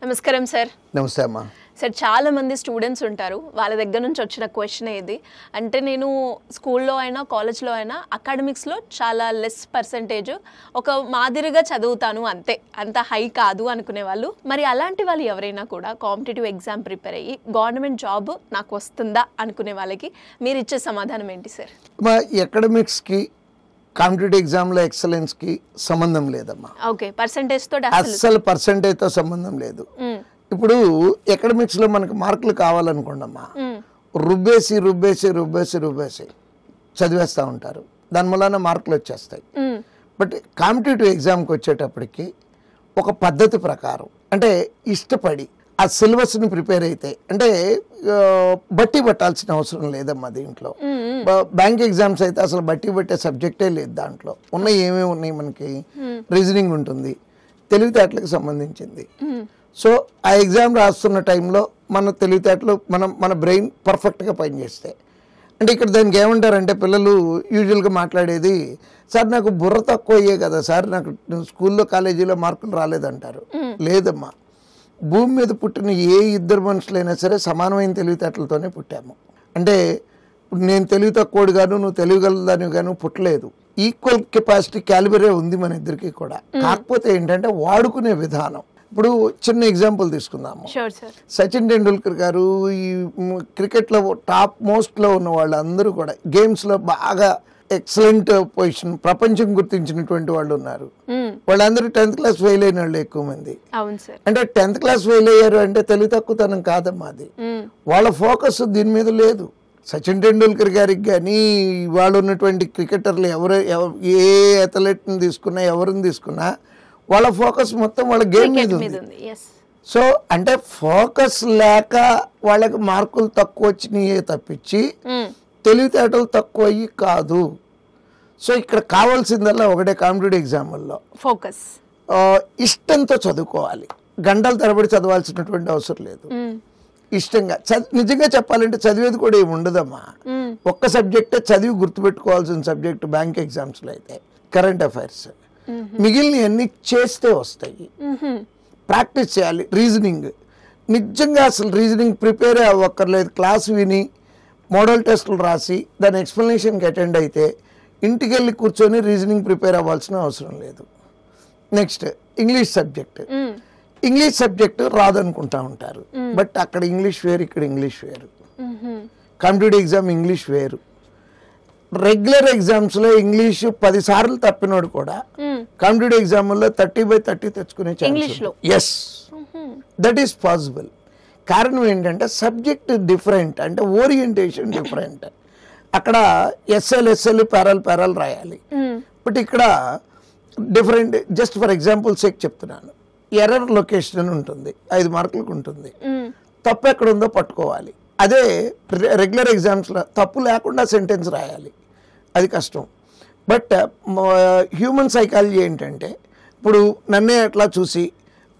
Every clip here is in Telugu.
నమస్కారం సార్. నమస్తే అమ్మా. సార్, చాలా మంది స్టూడెంట్స్ ఉంటారు, వాళ్ళ దగ్గర నుంచి వచ్చిన క్వశ్చన్ ఇది. అంటే నేను స్కూల్లో అయినా కాలేజ్లో అయినా అకాడమిక్స్లో చాలా లెస్ పర్సంటేజ్, ఒక మాదిరిగా చదువుతాను అంతే, అంత హై కాదు అనుకునే వాళ్ళు. మరి అలాంటి వాళ్ళు ఎవరైనా కూడా కాంపిటేటివ్ ఎగ్జామ్ ప్రిపేర్ అయ్యి గవర్నమెంట్ జాబ్ నాకు వస్తుందా అనుకునే వాళ్ళకి మీరు ఇచ్చే సమాధానం ఏంటి సార్? మా అకాడమిక్స్కి కాంపిటేటివ్ ఎగ్జామ్లో ఎక్సలెన్స్కి సంబంధం లేదమ్మా. ఓకే, పర్సంటేజ్తో అస్సలు పర్సంటేజ్తో సంబంధం లేదు. ఇప్పుడు ఎకడమిక్స్లో మనకు మార్కులు కావాలనుకోండమ్మా, రుబ్బేసి రుబ్బేసి రుబ్బేసి రుబ్బేసి చదివేస్తూ ఉంటారు, దాని వలన మార్కులు వచ్చేస్తాయి. బట్ కాంపిటేటివ్ ఎగ్జామ్కి వచ్చేటప్పటికి ఒక పద్ధతి ప్రకారం, అంటే ఇష్టపడి ఆ సిలబస్ని ప్రిపేర్ అయితే, అంటే బట్టి పట్టాల్సిన అవసరం లేదమ్మా దీంట్లో. బ్యాంక్ ఎగ్జామ్స్ అయితే అసలు బట్టి పట్టే సబ్జెక్టే లేదు. దాంట్లో ఉన్నాయి ఏమేమి ఉన్నాయి, మనకి రీజనింగ్ ఉంటుంది, తెలివితేటలకు సంబంధించింది. సో ఆ ఎగ్జామ్ రాస్తున్న టైంలో మన తెలివితేటలు మన బ్రెయిన్ పర్ఫెక్ట్గా పనిచేస్తాయి. అంటే ఇక్కడ దానికి ఏమంటారంటే పిల్లలు యూజువల్గా మాట్లాడేది, సార్ నాకు బుర్ర తక్కువ అయ్యే కదా సార్, నాకు స్కూల్లో కాలేజీలో మార్కులు రాలేదంటారు. లేదమ్మా, భూమి మీద పుట్టిన ఏ ఇద్దరు మనుషులైనా సరే సమానమైన తెలివితేటలతోనే పుట్టాము. అంటే నేను తెలివి తక్కువడు గాను, నువ్వు తెలియగలదాని గాను పుట్టలేదు. ఈక్వల్ కెపాసిటీ క్యాలిబరే ఉంది మన ఇద్దరికి కూడా. కాకపోతే ఏంటంటే వాడుకునే విధానం. ఇప్పుడు చిన్న ఎగ్జాంపుల్ తీసుకుందాము. సచిన్ టెండూల్కర్ గారు ఈ క్రికెట్లో టాప్ మోస్ట్లో ఉన్న వాళ్ళందరూ కూడా గేమ్స్లో బాగా ఎక్సలెంట్ పొజిషన్, ప్రపంచం గుర్తించినటువంటి వాళ్ళు ఉన్నారు. వాళ్ళందరూ 10th క్లాస్ ఫెయిల్ అయిన వాళ్ళు ఎక్కువ మంది. అంటే 10th క్లాస్ ఫెయిల్ అయ్యారు అంటే తెలివి తక్కువతనం కాదమ్మా అది. వాళ్ళ ఫోకస్ దీని మీద లేదు. సచిన్ టెండూల్కర్ గారికి కానీ వాళ్ళు ఉన్నటువంటి క్రికెటర్లు ఏ అథ్లెట్ని తీసుకున్నా, ఎవరిని తీసుకున్నా వాళ్ళ ఫోకస్ మొత్తం వాళ్ళ గేమ్ మీద ఉంది. సో అంటే ఫోకస్ లేక వాళ్ళకి మార్కులు తక్కువ వచ్చినాయే తప్పించి తెలివితేటలు తక్కువ అయ్యి కాదు. సో ఇక్కడ కావాల్సిందల్లా ఒకటే కాంపిటేటివ్ ఎగ్జామ్లో ఫోకస్, ఇష్టంతో చదువుకోవాలి. గంటల తరబడి చదవాల్సినటువంటి అవసరం లేదు. ఇష్టంగా నిజంగా చెప్పాలంటే చదివేది కూడా ఏమి ఉండదమ్మా. ఒక్క సబ్జెక్టే చదివి గుర్తుపెట్టుకోవాల్సిన సబ్జెక్టు బ్యాంక్ ఎగ్జామ్స్లో అయితే కరెంట్ అఫైర్స్. మిగిలిన అన్ని చేస్తే వస్తాయి, ప్రాక్టీస్ చేయాలి. రీజనింగ్ నిజంగా అసలు రీజనింగ్ ప్రిపేర్ అవ్వక్కర్లేదు. క్లాస్ విని మోడల్ టెస్టులు రాసి దాని ఎక్స్ప్లెనేషన్కి అటెండ్ అయితే ఇంటికి వెళ్ళి కూర్చొని రీజనింగ్ ప్రిపేర్ అవ్వాల్సిన అవసరం లేదు. నెక్స్ట్ ఇంగ్లీష్ సబ్జెక్ట్ రాదనుకుంటా ఉంటారు. బట్ అక్కడ ఇంగ్లీష్ వేరు, ఇక్కడ ఇంగ్లీష్ వేరు. కాంపిటేటివ్ ఎగ్జామ్ ఇంగ్లీష్ వేరు. రెగ్యులర్ ఎగ్జామ్స్లో ఇంగ్లీష్ 10 సార్లు తప్పినోడు కూడా కాంపిటేటివ్ ఎగ్జామ్లో 30/30 తెచ్చుకునే chance. Yes, that is possible. కారణం ఏంటంటే సబ్జెక్ట్ డిఫరెంట్, అంటే ఓరియంటేషన్ డిఫరెంట్. అక్కడ ఎస్ఎల్ ప్యారల్ రాయాలి. బట్ ఇక్కడ different. Just for example sake చెప్తున్నాను, ఎర్రర్ లొకేషన్ అని ఉంటుంది, 5 మార్కులకు ఉంటుంది. తప్పు ఎక్కడ ఉందో పట్టుకోవాలి. అదే రెగ్యులర్ ఎగ్జామ్స్లో తప్పు లేకుండా సెంటెన్స్ రాయాలి, అది కష్టం. బట్ హ్యూమన్ సైకాలజీ ఏంటంటే, ఇప్పుడు నన్నే అట్లా చూసి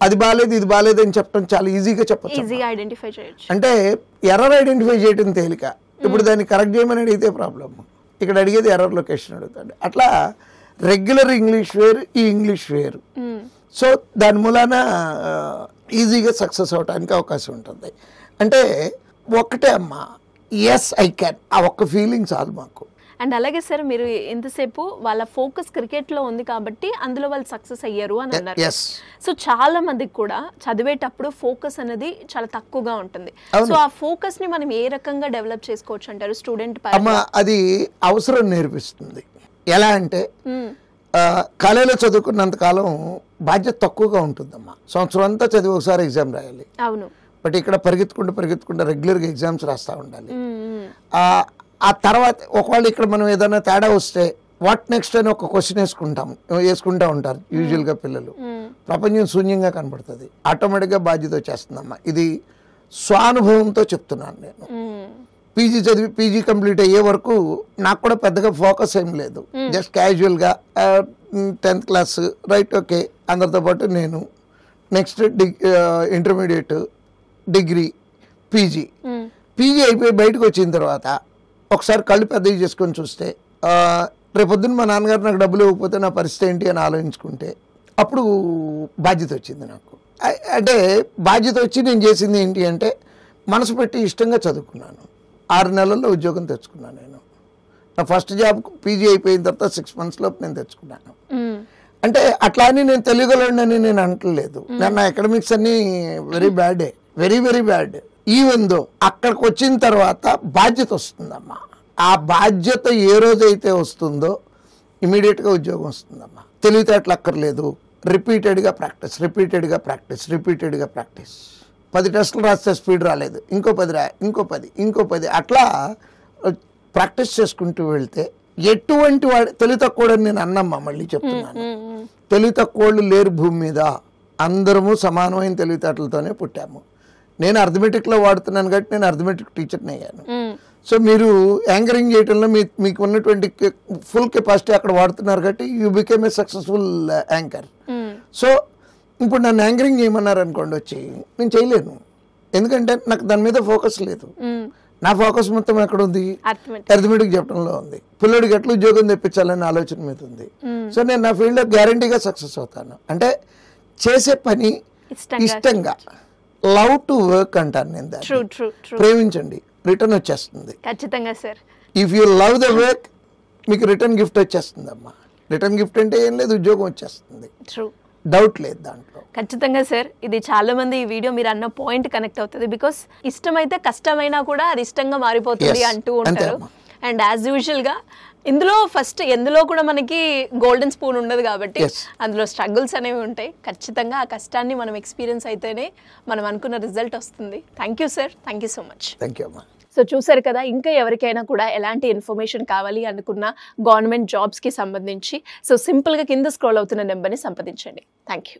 అది బాగాలేదు ఇది బాగాలేదు అని చెప్పడం చాలా ఈజీగా చెప్పచ్చు. అంటే ఎర్రర్ ఐడెంటిఫై చేయడం తేలిక. ఇప్పుడు దాన్ని కరెక్ట్ చేయమని అడిగితే ప్రాబ్లమ్. ఇక్కడ అడిగేది ఎర్రర్ లొకేషన్ అడుగుతాడు. అట్లా రెగ్యులర్ ఇంగ్లీష్ వేరు, ఈ ఇంగ్లీష్ వేరు. సో దాని మూలాన ఈజీగా సక్సెస్ అవడానికి అవకాశం ఉంటుంది. అంటే ఒకటే అమ్మా, ఎస్ ఐ క్యాన్, ఆ ఒక్క ఫీలింగ్ చాలు మాకు. అండ్ అలాగే సార్, మీరు ఎంతసేపు వాళ్ళ ఫోకస్ క్రికెట్లో ఉంది కాబట్టి అందులో వాళ్ళు సక్సెస్ అయ్యారు అని అన్నారు. సో చాలా మందికి కూడా చదివేటప్పుడు ఫోకస్ అనేది చాలా తక్కువగా ఉంటుంది. సో ఆ ఫోకస్ ని మనం ఏ రకంగా డెవలప్ చేసుకోవచ్చు అంటారు స్టూడెంట్? అది అవసరం నేర్పిస్తుంది. ఎలా అంటే కాలేజీలో చదువుకున్నంత కాలం బాధ్యత తక్కువగా ఉంటుందమ్మా. సంవత్సరం అంతా చదివి ఒకసారి ఎగ్జామ్ రాయాలి. అవును. బట్ ఇక్కడ పరిగెత్తుకుంటూ రెగ్యులర్గా ఎగ్జామ్స్ రాస్తూ ఉండాలి. ఆ తర్వాత ఒకవేళ ఇక్కడ మనం ఏదైనా తేడా వస్తే వాట్ నెక్స్ట్ అని ఒక క్వశ్చన్ వేసుకుంటూ ఉంటారు యూజువల్గా పిల్లలు. ప్రపంచం శూన్యంగా కనబడుతుంది. ఆటోమేటిక్గా బాధ్యత వచ్చేస్తుందమ్మా. ఇది స్వానుభవంతో చెప్తున్నాను నేను. పీజీ కంప్లీట్ అయ్యే వరకు నాకు కూడా పెద్దగా ఫోకస్ ఏం లేదు. జస్ట్ క్యాజువల్గా 10th క్లాస్ రైట్, ఓకే, అందరితో పాటు నేను. నెక్స్ట్ ఇంటర్మీడియట్, డిగ్రీ, పీజీ అయిపోయి బయటకు వచ్చిన తర్వాత ఒకసారి కళ్ళు పెద్దవి చేసుకొని చూస్తే, రేపొద్దున మా నాన్నగారు నాకు డబ్బులు ఇవ్వకపోతే నా పరిస్థితి ఏంటి అని ఆలోచించుకుంటే అప్పుడు బాధ్యత వచ్చింది నాకు. అంటే బాధ్యత వచ్చి నేను చేసింది ఏంటి అంటే మనసు పెట్టి ఇష్టంగా చదువుకున్నాను. 6 నెలల్లో ఉద్యోగం తెచ్చుకున్నాను. నేను నా ఫస్ట్ జాబ్ పీజీ అయిపోయిన తర్వాత 6 months లోపు నేను తెచ్చుకున్నాను. అంటే అట్లా అని నేను తెలుగులోనని నేను అంటలేదు. నా అకాడమిక్స్ అన్ని వెరీ బ్యాడే, very very bad. Even though అక్కడికి వచ్చిన తర్వాత బాధ్యత వస్తుందమ్మా. ఆ బాధ్యత ఏ రోజైతే వస్తుందో ఇమీడియట్గా ఉద్యోగం వస్తుందమ్మా. తెలివితేటలు అక్కర్లేదు. రిపీటెడ్గా ప్రాక్టీస్, రిపీటెడ్గా ప్రాక్టీస్, రిపీటెడ్గా ప్రాక్టీస్. 10 టెస్టులు రాస్తే స్పీడ్ రాలేదు, ఇంకో 10 రా, ఇంకో 10, ఇంకో 10, అట్లా ప్రాక్టీస్ చేసుకుంటూ వెళ్తే ఎటువంటి వాడు తెలివి తక్కువడని నేను అన్నమ్మా. మళ్ళీ చెప్తున్నాను, తెలివి తక్కువళ్ళు లేరు భూమి మీద. అందరము సమానమైన తెలివితేటలతోనే పుట్టాము. నేను అర్థమెటిక్లో వాడుతున్నాను కాబట్టి నేను అర్థమెటిక్ టీచర్ని అయ్యాను. సో మీరు యాంకరింగ్ చేయడంలో మీకు ఉన్నటువంటి ఫుల్ కెపాసిటీ అక్కడ వాడుతున్నారు కాబట్టి you became a successful anchor. So ఇప్పుడు నన్ను యాంకరింగ్ చేయమన్నారు అనుకోండి, వచ్చి నేను చేయలేను. ఎందుకంటే నాకు దాని మీద ఫోకస్ లేదు. నా ఫోకస్ మొత్తం ఎక్కడ ఉంది? అర్థమెటిక్ చెప్పడంలో ఉంది. పిల్లడికి ఎట్లా ఉద్యోగం తెప్పించాలనే ఆలోచన మీద ఉంది. సో నేను నా ఫీల్డ్లో గ్యారంటీగా సక్సెస్ అవుతాను. అంటే చేసే పని ఇష్టంగా, లవ్ టు వర్క్ అంటాను నేను దాన్ని. ప్రేమించండి, రిటర్న్ వచ్చేస్తుంది ఖచ్చితంగా sir. If you love the work మీకు రిటర్న్ గిఫ్ట్ వచ్చేస్తుంది అమ్మా. రిటర్న్ గిఫ్ట్ అంటే ఏం లేదు, ఉద్యోగం వచ్చేస్తుంది. డౌట్ లేదు దాంట్లో. ఖచ్చితంగా సార్, ఇది చాలా మంది ఈ వీడియో మీరు అన్న పాయింట్ కనెక్ట్ అవుతుంది. బికాస్ ఇష్టమైతే కష్టమైనా కూడా అది ఇష్టంగా మారిపోతుంది అంటూ ఉంటారు. అండ్ యాజ్ యూజువల్గా ఇందులో ఫస్ట్ ఎందులో కూడా మనకి గోల్డెన్ స్పూన్ ఉండదు కాబట్టి అందులో స్ట్రగుల్స్ అనేవి ఉంటాయి. ఖచ్చితంగా ఆ కష్టాన్ని మనం ఎక్స్పీరియన్స్ అయితేనే మనం అనుకున్న రిజల్ట్ వస్తుంది. Thank you sir, thank you so much. Thank you అమ్మా. సో చూసారు కదా, ఇంకా ఎవరికైనా కూడా ఎలాంటి ఇన్ఫర్మేషన్ కావాలి అనుకున్న గవర్నమెంట్ జాబ్స్కి సంబంధించి సో సింపుల్గా కింద స్క్రోల్ అవుతున్న నెంబర్ని సంప్రదించండి. Thank you.